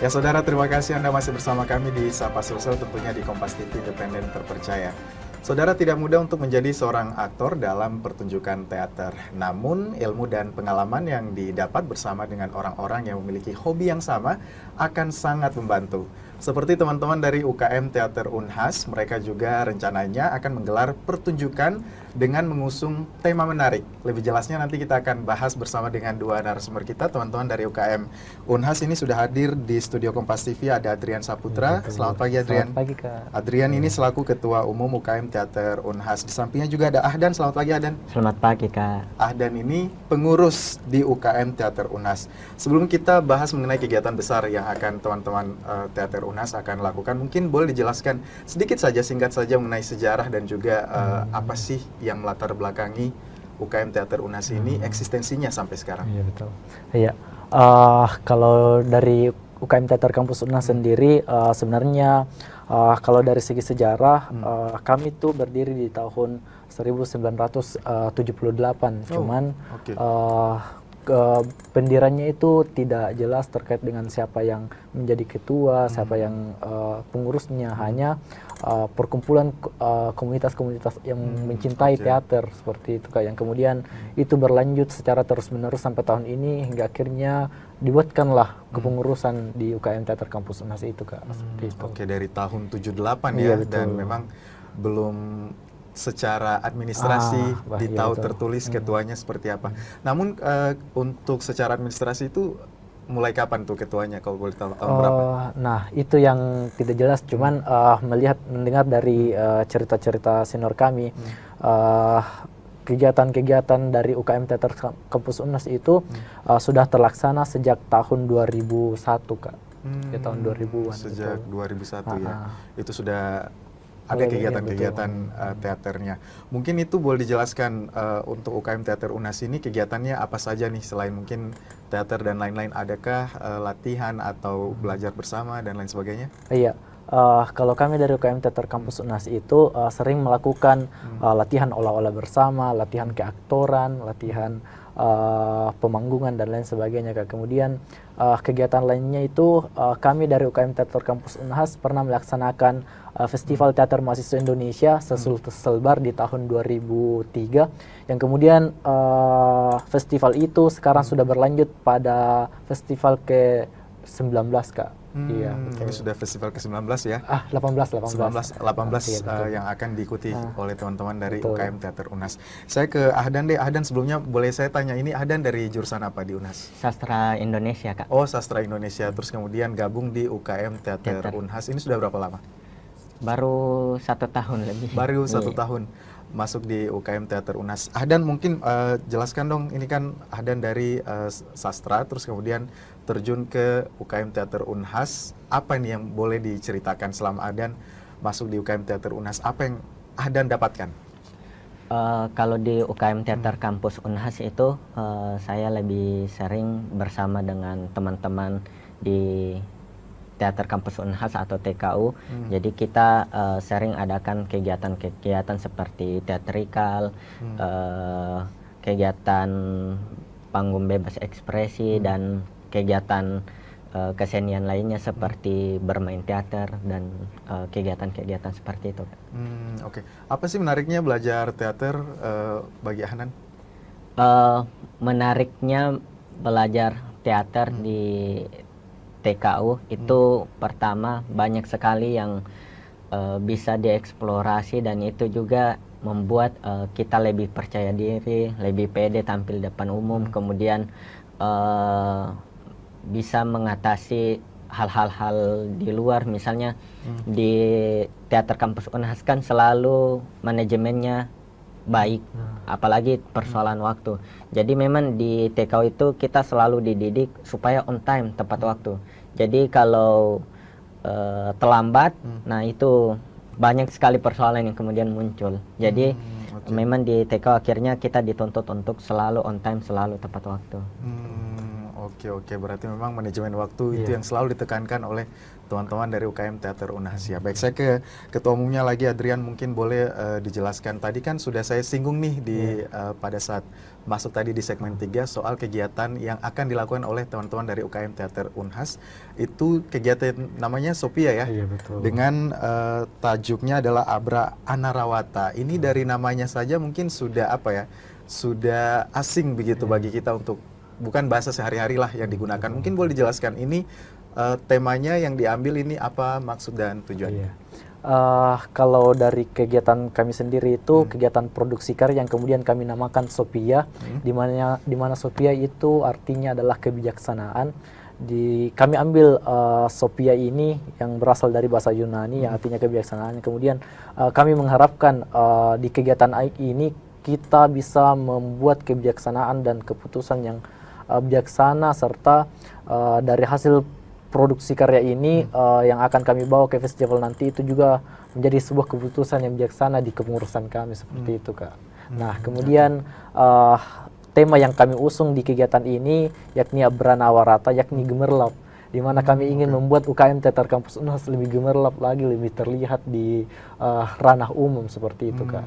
Ya saudara, terima kasih Anda masih bersama kami di Sapa Sosial, tentunya di Kompas TV Independen Terpercaya. Saudara, tidak mudah untuk menjadi seorang aktor dalam pertunjukan teater. Namun, ilmu dan pengalaman yang didapat bersama dengan orang-orang yang memiliki hobi yang sama akan sangat membantu. Seperti teman-teman dari UKM Teater Unhas, mereka juga rencananya akan menggelar pertunjukan dengan mengusung tema menarik. Lebih jelasnya nanti kita akan bahas bersama dengan dua narasumber kita, teman-teman dari UKM Unhas ini sudah hadir di studio Kompas TV. Ada Adrian Saputra. Selamat pagi, Adrian. Selamat pagi, Kak. Adrian ini selaku Ketua Umum UKM Teater Unhas. Di sampingnya juga ada Ahdan. Selamat pagi, Ahdan. Selamat pagi, Kak. Ahdan ini pengurus di UKM Teater Unhas. Sebelum kita bahas mengenai kegiatan besar yang akan teman-teman Teater Unhas akan lakukan, mungkin boleh dijelaskan sedikit saja, singkat saja mengenai sejarah dan juga apa sih yang melatar belakangi UKM Teater Unhas ini, eksistensinya sampai sekarang. Iya, betul. Iya. Kalau dari UKM Teater Kampus Unhas sendiri, sebenarnya kalau dari segi sejarah, kami tuh berdiri di tahun 1978. Cuman oke. Pendirannya itu tidak jelas terkait dengan siapa yang menjadi ketua, siapa yang pengurusnya. Hanya perkumpulan komunitas-komunitas yang mencintai teater seperti itu, Kak. Yang kemudian itu berlanjut secara terus-menerus sampai tahun ini, hingga akhirnya dibuatkanlah kepengurusan di UKM Teater Kampus Unhas itu, Kak. Seperti itu. Oke, dari tahun 78 Iya, ya, betul. dan memang belum secara administrasi tahu betul. tertulis ketuanya seperti apa. Namun untuk secara administrasi itu mulai kapan tuh ketuanya, kalau boleh tahu, tahun berapa? Nah, itu yang tidak jelas. Cuman mendengar dari cerita-cerita senior kami, kegiatan-kegiatan dari UKM Teater Kampus Unhas itu sudah terlaksana sejak tahun 2001, Kak. Ya, tahun 2000-an. Sejak itu. 2001 ya. Itu sudah ada kegiatan-kegiatan teaternya. Mungkin itu boleh dijelaskan untuk UKM Teater Unhas ini kegiatannya apa saja nih, selain mungkin teater dan lain-lain, adakah latihan atau belajar bersama dan lain sebagainya? Iya. Kalau kami dari UKM Teater Kampus Unhas itu sering melakukan latihan olah-olah bersama, latihan keaktoran, latihan pemanggungan dan lain sebagainya, Kak. Kemudian kegiatan lainnya itu kami dari UKM Teater Kampus Unhas pernah melaksanakan Festival Teater Mahasiswa Indonesia Selbar di tahun 2003, yang kemudian festival itu sekarang sudah berlanjut pada festival ke-19, Kak. Iya, Ini sudah festival ke-19 ya? 18 yang akan diikuti oleh teman-teman dari UKM Teater Unhas. Saya ke Ahdan deh. Ahdan, sebelumnya boleh saya tanya, ini Ahdan dari jurusan apa di Unhas? Sastra Indonesia, Kak. Oh, Sastra Indonesia. Terus kemudian gabung di UKM Teater Unhas. Ini sudah berapa lama? Baru 1 tahun lebih. Baru 1 tahun masuk di UKM Teater Unhas. Ahdan, mungkin jelaskan dong, ini kan Ahdan dari sastra, terus kemudian terjun ke UKM Teater Unhas. Apa nih yang boleh diceritakan selama Ahdan masuk di UKM Teater Unhas? Apa yang Ahdan dapatkan? Kalau di UKM Teater Kampus Unhas itu saya lebih sering bersama dengan teman-teman di Teater Kampus Unhas atau TKU. Jadi kita sering adakan kegiatan-kegiatan seperti teatrikal, kegiatan panggung bebas ekspresi, dan kegiatan kesenian lainnya seperti bermain teater dan kegiatan-kegiatan seperti itu. Oke. Apa sih menariknya belajar teater bagi Ahdan? Menariknya belajar teater di TKU itu pertama banyak sekali yang bisa dieksplorasi, dan itu juga membuat kita lebih percaya diri, lebih pede tampil depan umum, kemudian bisa mengatasi hal-hal di luar. Misalnya di Teater Kampus Unhas kan selalu manajemennya baik, apalagi persoalan waktu. Jadi memang di TKU itu kita selalu dididik supaya on time, tepat waktu. Jadi kalau terlambat, nah itu banyak sekali persoalan yang kemudian muncul. Jadi memang di TKU akhirnya kita dituntut untuk selalu on time, selalu tepat waktu. Oke, berarti memang manajemen waktu itu yang selalu ditekankan oleh teman-teman dari UKM Teater Unhas ya. Baik, saya ke Ketua Umumnya lagi, Adrian, mungkin boleh dijelaskan. Tadi kan sudah saya singgung nih pada saat masuk tadi di segmen 3 soal kegiatan yang akan dilakukan oleh teman-teman dari UKM Teater Unhas. Itu kegiatan namanya Sophia ya. Iya, betul. Dengan tajuknya adalah Abra Anarawata. Ini dari namanya saja mungkin sudah sudah asing begitu bagi kita, untuk bukan bahasa sehari-hari lah yang digunakan. Mungkin boleh dijelaskan ini temanya yang diambil ini apa maksud dan tujuannya? Kalau dari kegiatan kami sendiri itu kegiatan produksi karya yang kemudian kami namakan Sophia, di mana Sophia itu artinya adalah kebijaksanaan. Kami ambil Sophia ini yang berasal dari bahasa Yunani yang artinya kebijaksanaan. Kemudian kami mengharapkan di kegiatan ini kita bisa membuat kebijaksanaan dan keputusan yang bijaksana, serta dari hasil produksi karya ini yang akan kami bawa ke festival nanti itu juga menjadi sebuah keputusan yang bijaksana di kepengurusan kami, seperti itu, Kak. Nah, kemudian tema yang kami usung di kegiatan ini yakni Abra Anarawata, yakni gemerlap, di mana kami ingin membuat UKM Teater Kampus Unhas lebih gemerlap lagi, lebih terlihat di ranah umum, seperti itu, Kak.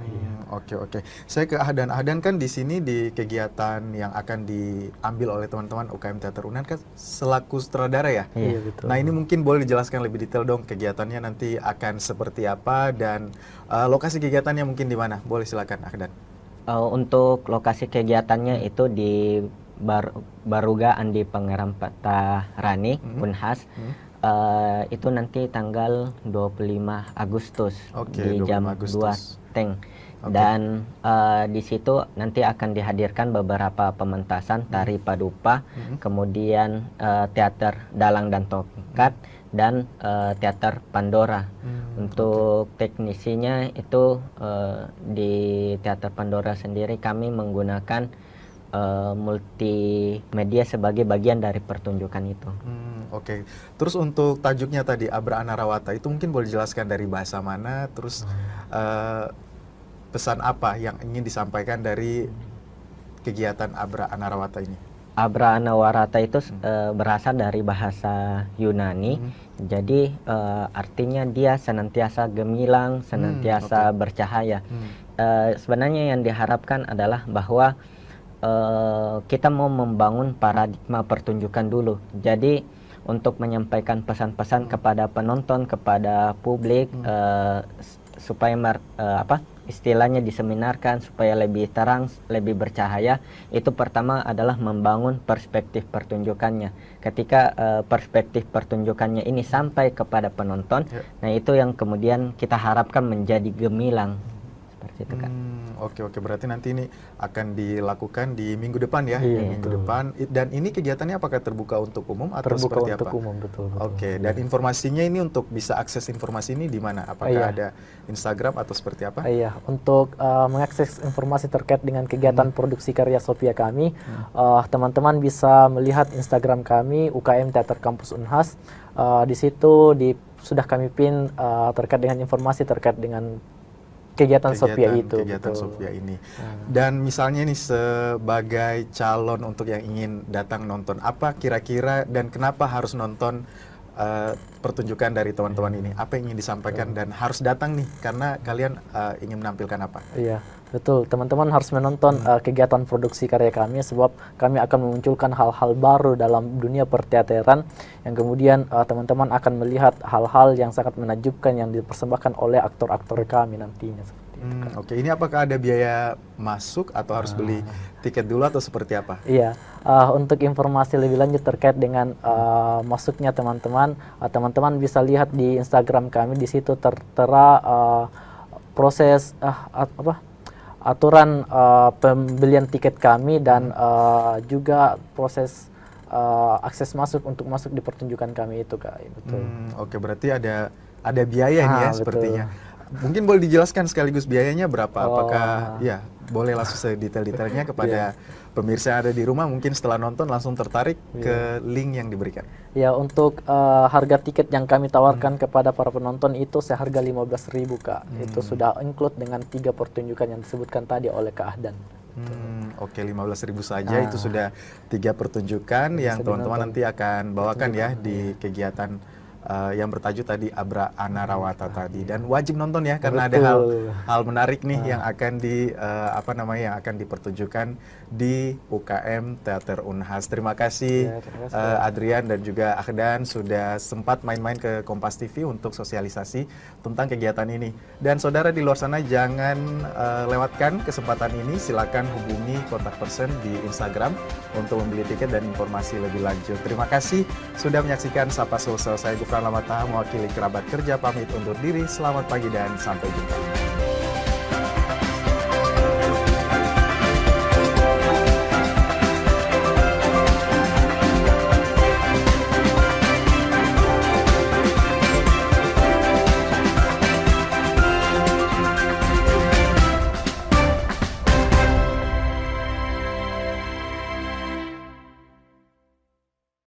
Oke. Saya ke Ahdan. Ahdan kan di sini di kegiatan yang akan diambil oleh teman-teman UKM Teater Unhas kan selaku sutradara ya? Iya, betul. Nah, ini mungkin boleh dijelaskan lebih detail dong, kegiatannya nanti akan seperti apa dan lokasi kegiatannya mungkin di mana? Boleh silakan, Ahdan. Untuk lokasi kegiatannya itu di Baruga Andi Pangeran Rani Unhas. Itu nanti tanggal 25 Agustus di jam 2 Teng. Dan di situ nanti akan dihadirkan beberapa pementasan tari padupa, kemudian teater dalang dan tongkat, dan teater Pandora. Untuk teknisinya itu di teater Pandora sendiri kami menggunakan multimedia sebagai bagian dari pertunjukan itu. Oke. Terus untuk tajuknya tadi Abra Anarawata itu mungkin boleh dijelaskan dari bahasa mana, terus pesan apa yang ingin disampaikan dari kegiatan Abra Anarawata ini? Abra Anarawata itu berasal dari bahasa Yunani. Jadi artinya dia senantiasa gemilang, senantiasa bercahaya. Sebenarnya yang diharapkan adalah bahwa kita mau membangun paradigma pertunjukan dulu. Jadi untuk menyampaikan pesan-pesan kepada penonton, kepada publik, supaya istilahnya diseminarkan supaya lebih terang, lebih bercahaya. Itu pertama adalah membangun perspektif pertunjukannya. Ketika perspektif pertunjukannya ini sampai kepada penonton, nah itu yang kemudian kita harapkan menjadi gemilang. Seperti itu, Kak. Oke, berarti nanti ini akan dilakukan di minggu depan ya, minggu betul. depan. Dan ini kegiatannya apakah terbuka untuk umum atau Terbuka seperti untuk apa? umum, betul. Oke, dan informasinya ini untuk bisa akses informasi ini di mana? Apakah ada Instagram atau seperti apa? Iya, untuk mengakses informasi terkait dengan kegiatan produksi karya Sophia kami, teman-teman bisa melihat Instagram kami UKM Teater Kampus Unhas. Di situ sudah kami pin terkait dengan informasi terkait dengan kegiatan Sophia itu. Kegiatan Sophia ini. Dan misalnya nih sebagai calon untuk yang ingin datang nonton, apa kira-kira dan kenapa harus nonton pertunjukan dari teman-teman ini? Apa yang ingin disampaikan dan harus datang nih karena kalian ingin menampilkan apa? Iya, betul. Teman-teman harus menonton kegiatan produksi karya kami, sebab kami akan memunculkan hal-hal baru dalam dunia perteateran yang kemudian teman-teman akan melihat hal-hal yang sangat menakjubkan yang dipersembahkan oleh aktor-aktor kami nantinya. Oke, ini apakah ada biaya masuk atau harus beli tiket dulu atau seperti apa? Iya, untuk informasi lebih lanjut terkait dengan masuknya teman-teman, teman-teman bisa lihat di Instagram kami. Di situ tertera proses aturan pembelian tiket kami dan juga proses akses masuk untuk masuk di pertunjukan kami itu, Kak. Betul. Oke, berarti ada biaya nih ya sepertinya. Mungkin boleh dijelaskan sekaligus biayanya berapa? Apakah ya boleh langsung sedetail-detailnya kepada pemirsa yang ada di rumah, mungkin setelah nonton langsung tertarik ke link yang diberikan. Ya, untuk harga tiket yang kami tawarkan kepada para penonton itu seharga 15.000, Kak. Itu sudah include dengan 3 pertunjukan yang disebutkan tadi oleh Kak Ahdan. Oke, 15.000 saja itu sudah 3 pertunjukan yang teman-teman nanti akan bawakan ya di kegiatan yang bertajuk tadi Abra Anarawata tadi, dan wajib nonton ya karena ada hal menarik nih yang akan yang akan dipertunjukkan di UKM Teater Unhas. Terima kasih, Adrian dan juga Ahdan sudah sempat main-main ke Kompas TV untuk sosialisasi tentang kegiatan ini. Dan saudara di luar sana jangan lewatkan kesempatan ini, silakan hubungi kontak person di Instagram untuk membeli tiket dan informasi lebih lanjut. Terima kasih sudah menyaksikan Sapa Sulsel. Saya Gufran Lamata mewakili kerabat kerja pamit undur diri. Selamat pagi dan sampai jumpa.